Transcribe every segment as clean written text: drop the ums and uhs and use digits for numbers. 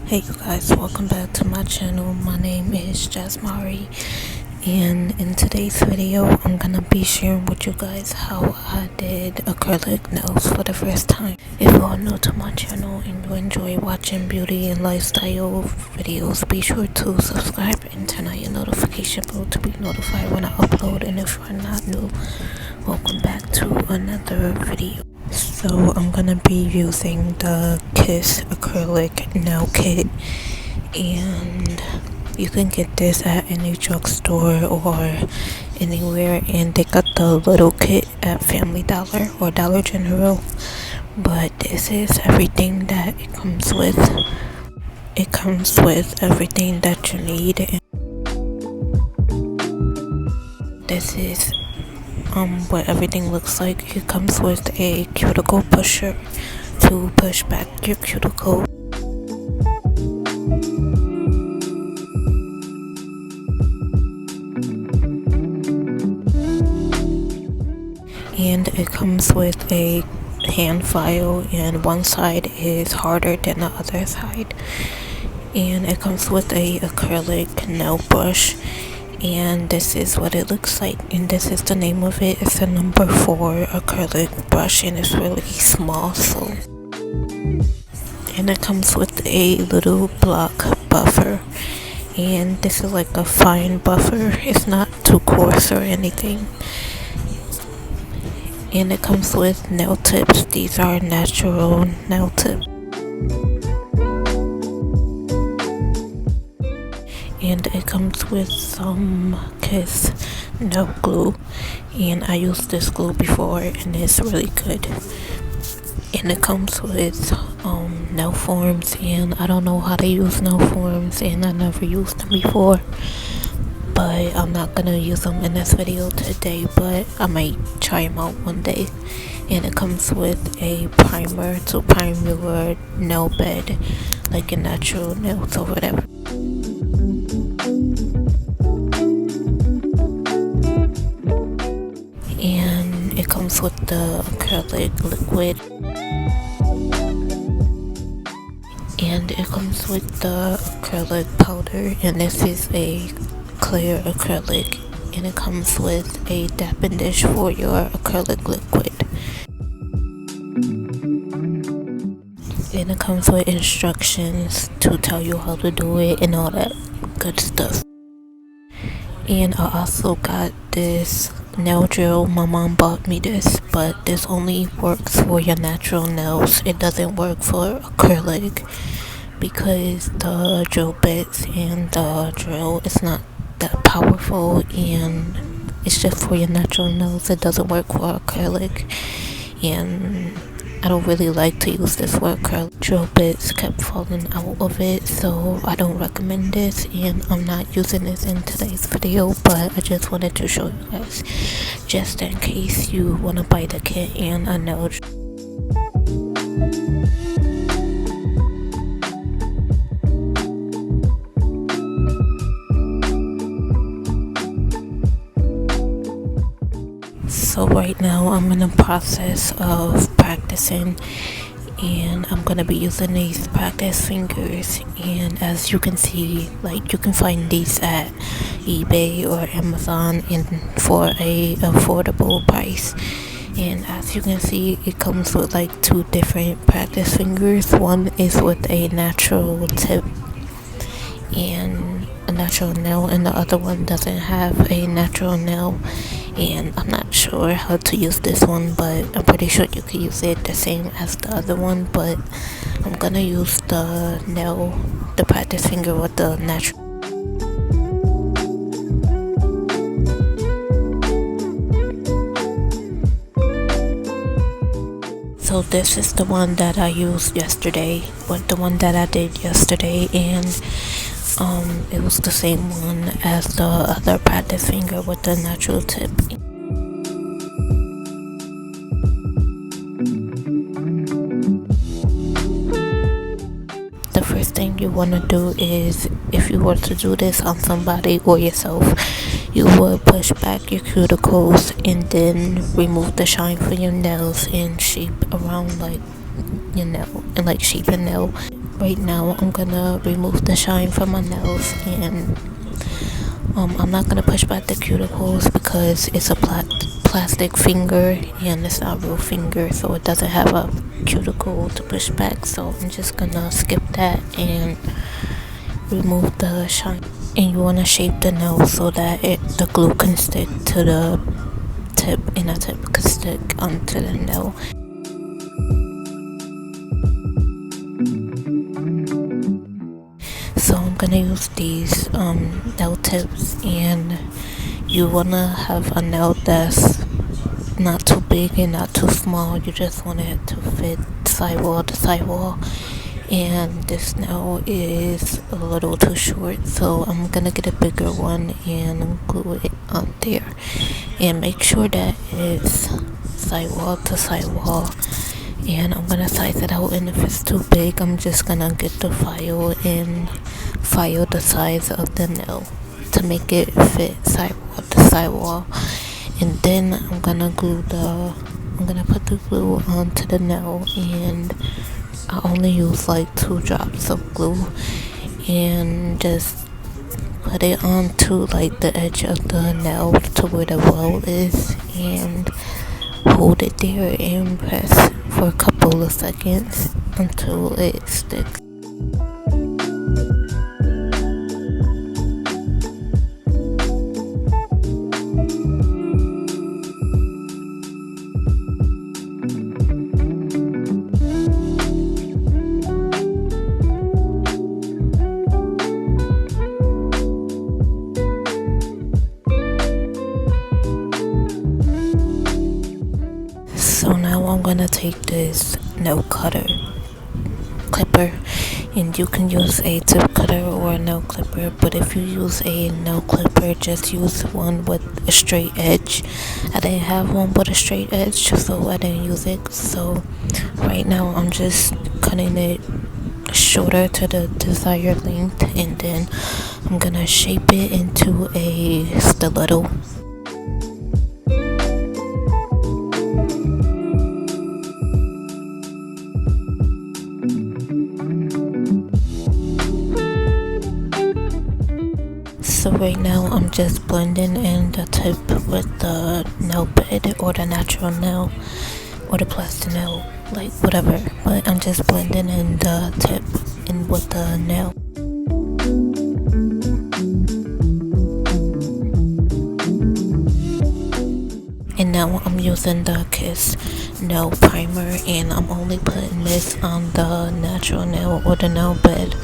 Hey you guys, welcome back to my channel. My name is Jasmari, and in today's video I'm gonna be sharing with you guys how I did acrylic nails for the first time. If you are new to my channel and you enjoy watching beauty and lifestyle videos, be sure to subscribe and turn on your notification bell to be notified when I upload. And if you are not new, welcome back to another video. So I'm gonna be using the Kiss acrylic nail kit, and you can get this at any drugstore or anywhere, and they got the little kit at Family Dollar or Dollar General, but this is everything that it comes with. It comes with everything that you need, and this is what everything looks like. It comes with a cuticle pusher to push back your cuticle, and it comes with a hand file, and one side is harder than the other side, and it comes with a acrylic nail brush, and this is what it looks like, and this is the name of it. It's a number 4 acrylic brush, and it's really small. So, and it comes with a little block buffer, and this is like a fine buffer. It's not too coarse or anything. And it comes with nail tips. These are natural nail tips. And it comes with some Kiss nail glue, and I used this glue before and it's really good. And it comes with nail forms, and I don't know how to use nail forms, and I never used them before, but I'm not gonna use them in this video today, but I might try them out one day. And it comes with a primer to prime your nail bed, like your natural nails or whatever. And it comes with the acrylic liquid, and it comes with the acrylic powder, and this is a clear acrylic, and it comes with a dapping dish for your acrylic liquid, and it comes with instructions to tell you how to do it and all that good stuff. And I also got this nail drill. My mom bought me this, but this only works for your natural nails. It doesn't work for acrylic because the drill bits and the drill is not that powerful, and it's just for your natural nails. It doesn't work for acrylic, and I don't really like to use this for acrylic. Drill bits kept falling out of it, so I don't recommend this, and I'm not using this in today's video, but I just wanted to show you guys just in case you want to buy the kit and a nail drill. So right now I'm in the process of practicing, and I'm gonna be using these practice fingers, and as you can see, like, you can find these at eBay or Amazon and for a affordable price. And as you can see, it comes with like 2 different practice fingers. One is with a natural tip and a natural nail, and the other one doesn't have a natural nail, and I'm not sure how to use this one, but I'm pretty sure you can use it the same as the other one. But I'm gonna use the practice finger with the natural. So this is the one that I used yesterday, with the one that I did yesterday, and it was the same one as the other practice finger with the natural tip. The first thing you want to do is, if you were to do this on somebody or yourself, you would push back your cuticles and then remove the shine from your nails and shape around like your nail, and like shape your nail. right now I'm gonna remove the shine from my nails, and I'm not gonna push back the cuticles because it's a plastic finger and it's not a real finger, so it doesn't have a cuticle to push back. So I'm just gonna skip that and remove the shine. And you want to shape the nail so that the glue can stick to the tip and the tip can stick onto the nail. So I'm gonna use these nail tips, and you wanna have a nail that's not too big and not too small. You just want it to fit sidewall to sidewall, and this nail is a little too short, so I'm gonna get a bigger one and glue it on there, and make sure that it's sidewall to sidewall. And I'm gonna size it out, and if it's too big, I'm just gonna get the file and file the size of the nail to make it fit sidewall to sidewall. And then I'm gonna put the glue onto the nail, and I only use like 2 drops of glue, and just put it onto like the edge of the nail to where the well is, and hold it there and press for a couple of seconds until it sticks. So now I'm gonna take this nail clipper, and you can use a tip cutter or a nail clipper, but if you use a nail clipper, just use one with a straight edge. I didn't have one with a straight edge, so I didn't use it. So right now I'm just cutting it shorter to the desired length, and then I'm gonna shape it into a stiletto. So right now I'm just blending in the tip with the nail bed or the natural nail or the plastic nail, like whatever, but I'm just blending in the tip in with the nail. And now I'm using the Kiss nail primer, and I'm only putting this on the natural nail or the nail bed,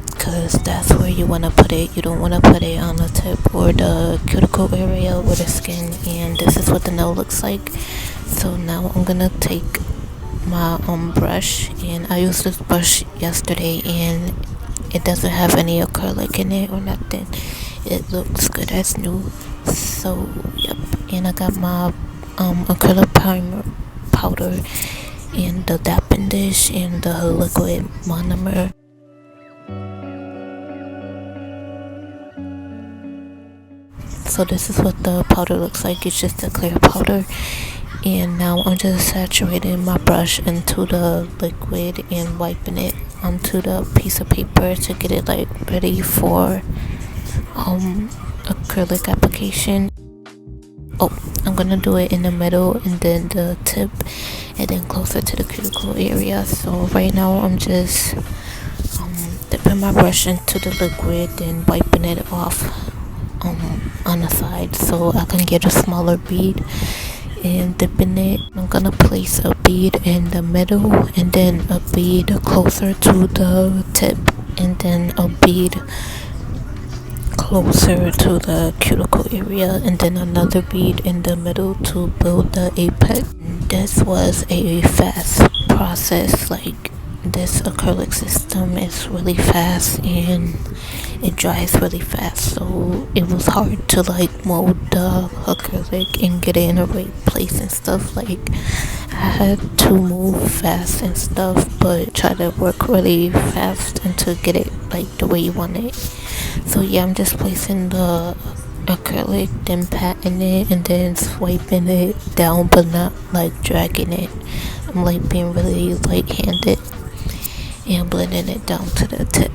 because that's where you want to put it. You don't want to put it on the tip or the cuticle area or the skin. And this is what the nail looks like. So now I'm gonna take my brush, and I used this brush yesterday, and it doesn't have any acrylic in it or nothing. It looks good as new. So yep, and I got my acrylic primer powder and the dapping dish and the liquid monomer. So this is what the powder looks like. It's just a clear powder. And now I'm just saturating my brush into the liquid and wiping it onto the piece of paper to get it like ready for acrylic application. Oh, I'm gonna do it in the middle and then the tip and then closer to the cuticle area. So right now I'm just dipping my brush into the liquid and wiping it off on the side so I can get a smaller bead, and dipping it. I'm gonna place a bead in the middle, and then a bead closer to the tip, and then a bead closer to the cuticle area, and then another bead in the middle to build the apex. This was a fast process. Like, this acrylic system is really fast and it dries really fast, so it was hard to like mold the acrylic and get it in the right place and stuff. Like, I had to move fast and stuff, but try to work really fast and to get it like the way you want it. So yeah, I'm just placing the acrylic, then patting it, and then swiping it down, but not like dragging it. I'm like being really light-handed. and blending it down to the tip.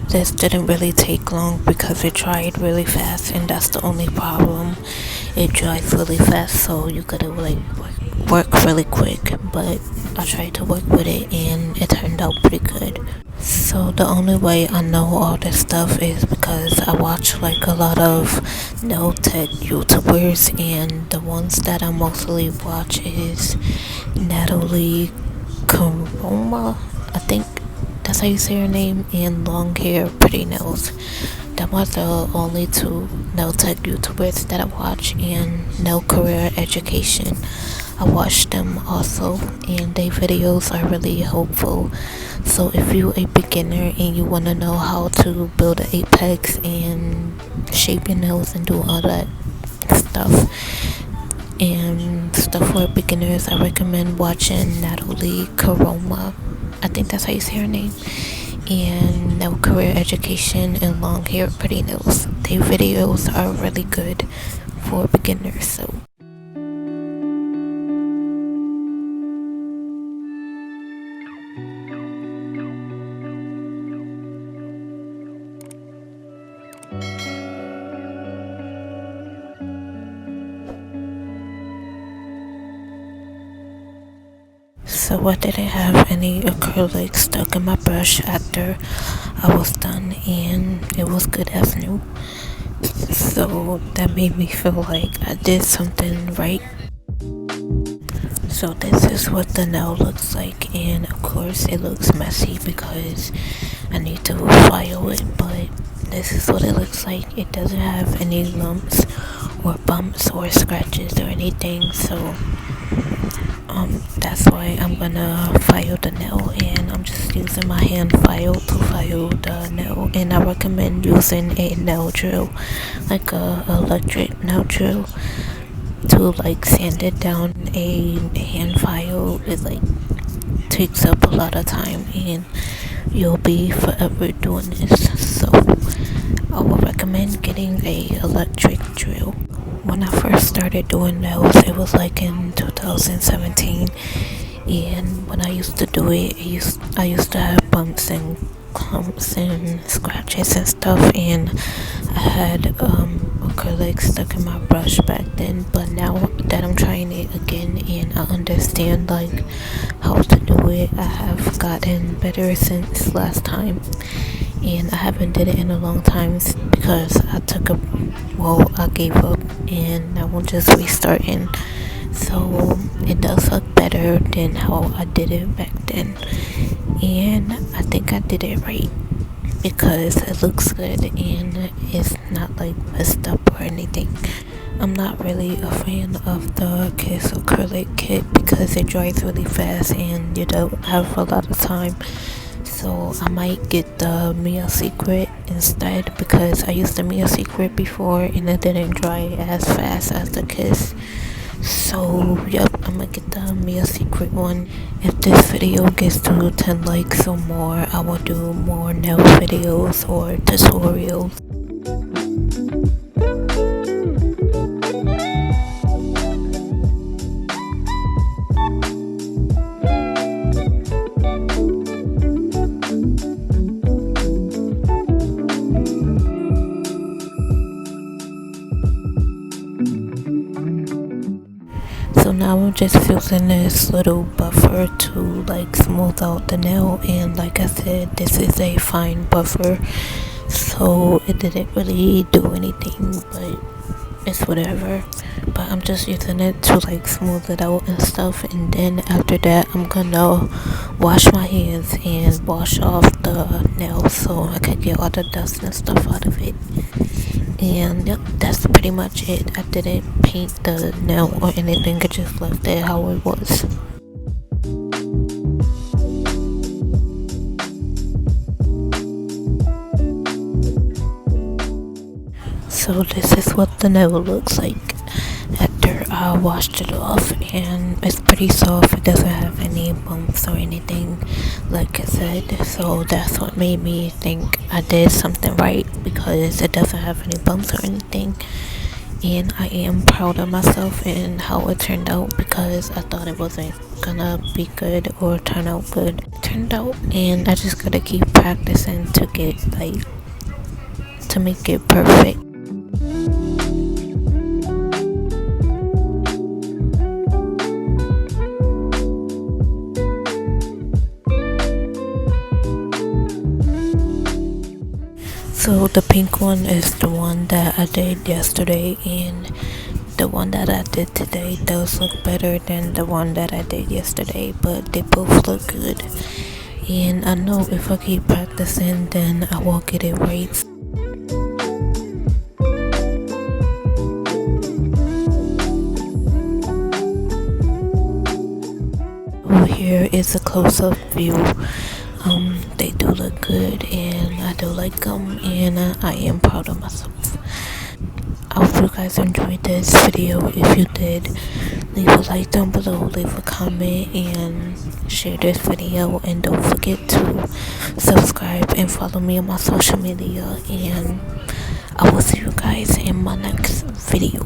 This didn't really take long because it dried really fast, and that's the only problem. It dries really fast, so you gotta like work really quick, but I tried to work with it and it turned out pretty good. So the only way I know all this stuff is because I watch like a lot of nail tech YouTubers, and the ones that I mostly watch is Natalie Karoma, I think that's how you say her name, and Long Hair Pretty Nails. That was the only two nail tech YouTubers that I watch, and Nail Career Education. I watch them also, and their videos are really helpful. So if you're a beginner and you want to know how to build an apex and shape your nails and do all that stuff for beginners, I recommend watching Natalie Karoma. I think that's how you say her name. And Nail Career Education and Long Hair Pretty Nails. Their videos are really good for beginners. So I didn't have any acrylic stuck in my brush after I was done, and it was good as new. So that made me feel like I did something right. So this is what the nail looks like, and of course it looks messy because I need to file it, but this is what it looks like. It doesn't have any lumps or bumps or scratches or anything, so that's why I'm gonna file the nail, and I'm just using my hand file to file the nail. And I recommend using a nail drill, like a electric nail drill, to like sand it down. A hand file, it like takes up a lot of time, and you'll be forever doing this. So I would recommend getting a electric drill. When I first started doing nails, it was like in 2017, and when I used to do it, I used to have bumps and clumps and scratches and stuff, and I had acrylic stuck in my brush back then. But now that I'm trying it again and I understand like how to do it, I have gotten better since last time, and I haven't did it in a long time because I gave up, and now I'm just restarting. So it does look better than how I did it back then, and I think I did it right because it looks good and it's not like messed up or anything. I'm not really a fan of the Kiss acrylic kit because it dries really fast and you don't have a lot of time. So I might get the Mia Secret instead, because I used the Mia Secret before and it didn't dry as fast as the Kiss. So yep, I'm gonna get the Mia Secret one. If this video gets to 10 likes or more, I will do more nail videos or tutorials. So now I'm just using this little buffer to like smooth out the nail, and like I said, this is a fine buffer, so it didn't really do anything, but it's whatever. But I'm just using it to like smooth it out and stuff, and then after that I'm gonna wash my hands and wash off the nail so I can get all the dust and stuff out of it. And yep, that's pretty much it. I didn't paint the nail or anything, I just left it how it was. So this is what the nail looks like after I washed it off, and it's pretty soft. It doesn't have any bumps or anything, like I said, so that's what made me think I did something right, because it doesn't have any bumps or anything. and I am proud of myself and how it turned out, because I thought it wasn't gonna be good or turn out good. It turned out, and I just gotta keep practicing to get to make it perfect. So the pink one is the one that I did yesterday, and the one that I did today does look better than the one that I did yesterday, but they both look good. And I know if I keep practicing, then I will get it right. Over here is a close-up view. They do look good, and I do like them, and I am proud of myself. I hope you guys enjoyed this video. If you did, leave a like down below, leave a comment, and share this video. And don't forget to subscribe and follow me on my social media. And I will see you guys in my next video.